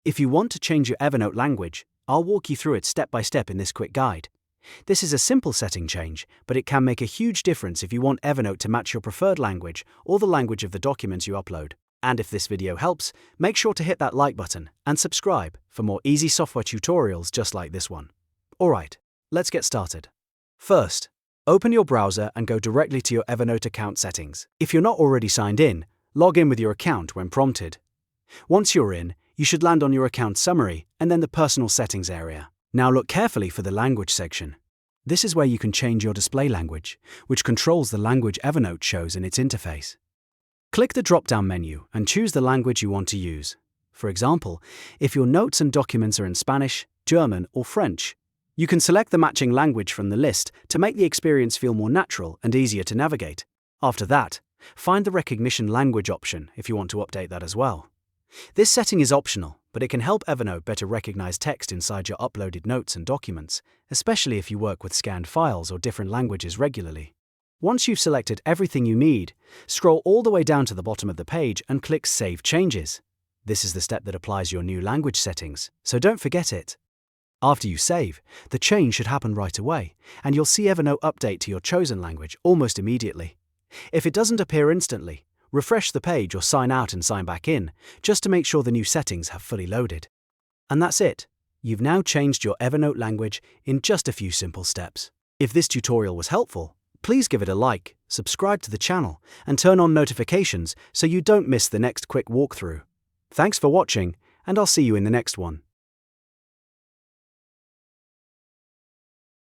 If you want to change your Evernote language, I'll walk you through it step by step in this quick guide. This is a simple setting change, but it can make a huge difference if you want Evernote to match your preferred language or the language of the documents you upload. And if this video helps, make sure to hit that like button and subscribe for more easy software tutorials just like this one. Alright, let's get started. First, open your browser and go directly to your Evernote account settings. If you're not already signed in, log in with your account when prompted. Once you're in, you should land on your account summary and then the personal settings area. Now look carefully for the language section. This is where you can change your display language, which controls the language Evernote shows in its interface. Click the drop-down menu and choose the language you want to use. For example, if your notes and documents are in Spanish, German, or French, you can select the matching language from the list to make the experience feel more natural and easier to navigate. After that, find the recognition language option if you want to update that as well. This setting is optional, but it can help Evernote better recognize text inside your uploaded notes and documents, especially if you work with scanned files or different languages regularly. Once you've selected everything you need, scroll all the way down to the bottom of the page and click Save Changes. This is the step that applies your new language settings, so don't forget it. After you save, the change should happen right away, and you'll see Evernote update to your chosen language almost immediately. If it doesn't appear instantly, refresh the page or sign out and sign back in, just to make sure the new settings have fully loaded. And that's it. You've now changed your Evernote language in just a few simple steps. If this tutorial was helpful, please give it a like, subscribe to the channel, and turn on notifications so you don't miss the next quick walkthrough. Thanks for watching, and I'll see you in the next one.